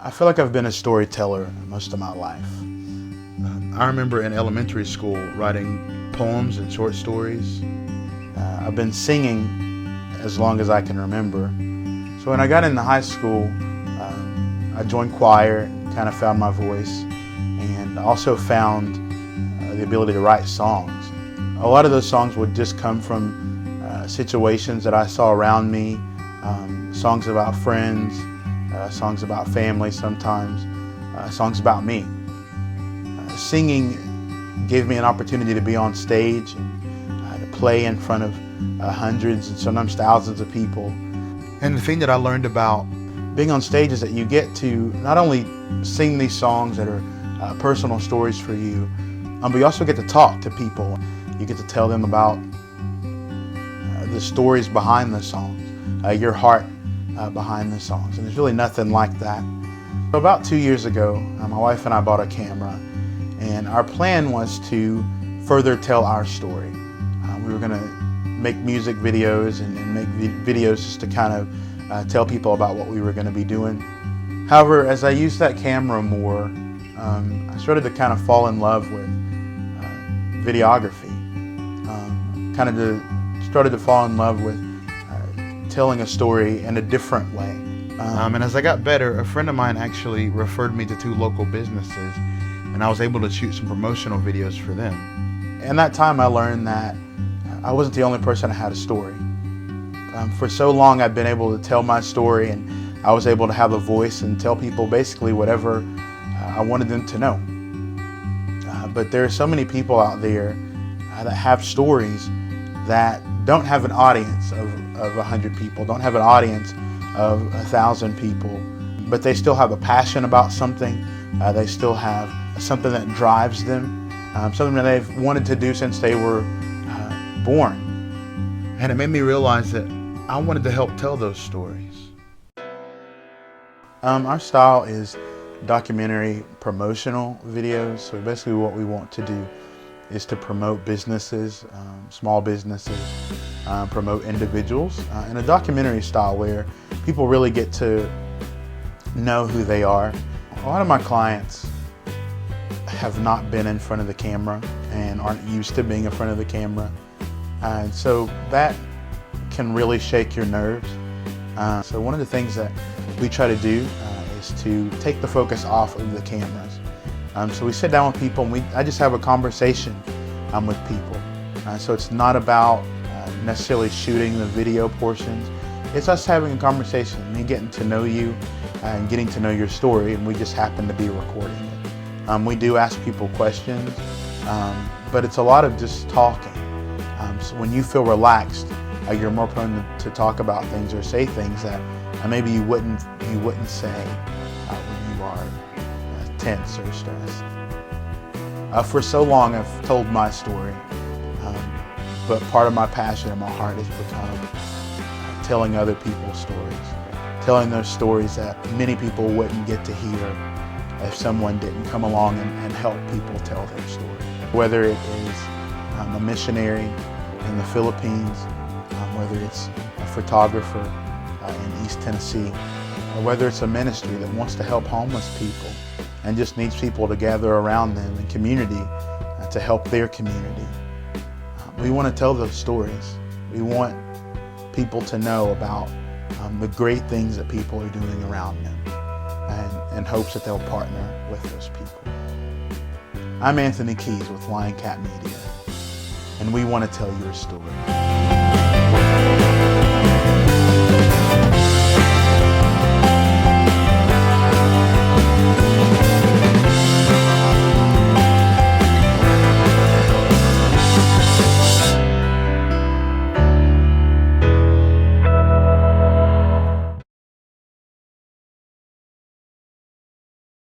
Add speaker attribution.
Speaker 1: I feel like I've been a storyteller most of my life. I remember in elementary school writing poems and short stories. I've been singing as long as I can remember. So when I got into high school, I joined choir, kind of found my voice, and also found the ability to write songs. A lot of those songs would just come from situations that I saw around me, songs about friends, songs about family sometimes, songs about me. Singing gave me an opportunity to be on stage and to play in front of hundreds and sometimes thousands of people. And the thing that I learned about being on stage is that you get to not only sing these songs that are personal stories for you, but you also get to talk to people. You get to tell them about the stories behind the songs, your heart behind the songs, and there's really nothing like that. About 2 years ago, my wife and I bought a camera, and our plan was to further tell our story. We were going to make music videos and make videos just to kind of tell people about what we were going to be doing. However, as I used that camera more, I started to kind of fall in love with videography. Started to fall in love with telling a story in a different way. And as I got better, a friend of mine actually referred me to 2 local businesses, and I was able to shoot some promotional videos for them. And that time I learned that I wasn't the only person that had a story. For so long I've been able to tell my story, and I was able to have a voice and tell people basically whatever I wanted them to know. But there are so many people out there that have stories that don't have an audience of 100 people, don't have an audience of 1,000 people, but they still have a passion about something. They still have something that drives them, something that they've wanted to do since they were born. And it made me realize that I wanted to help tell those stories. Our style is documentary promotional videos. So basically what we want to do is to promote businesses, small businesses, promote individuals in a documentary style where people really get to know who they are. A lot of my clients have not been in front of the camera and aren't used to being in front of the camera. And so that can really shake your nerves. So one of the things that we try to do is to take the focus off of the cameras. So we sit down with people and I just have a conversation with people. So it's not about necessarily shooting the video portions. It's us having a conversation, me getting to know you and getting to know your story, and we just happen to be recording it. We do ask people questions, but it's a lot of just talking. So when you feel relaxed, you're more prone to talk about things or say things that maybe you wouldn't say when you are tense or stressed. For so long I've told my story, but part of my passion in my heart has become telling other people's stories, telling those stories that many people wouldn't get to hear if someone didn't come along and help people tell their story. Whether it is a missionary in the Philippines, whether it's a photographer in East Tennessee, or whether it's a ministry that wants to help homeless people and just needs people to gather around them in community to help their community. We want to tell those stories. We want people to know about the great things that people are doing around them, and in hopes that they'll partner with those people. I'm Anthony Keys with LionCat Media, and we want to tell your story.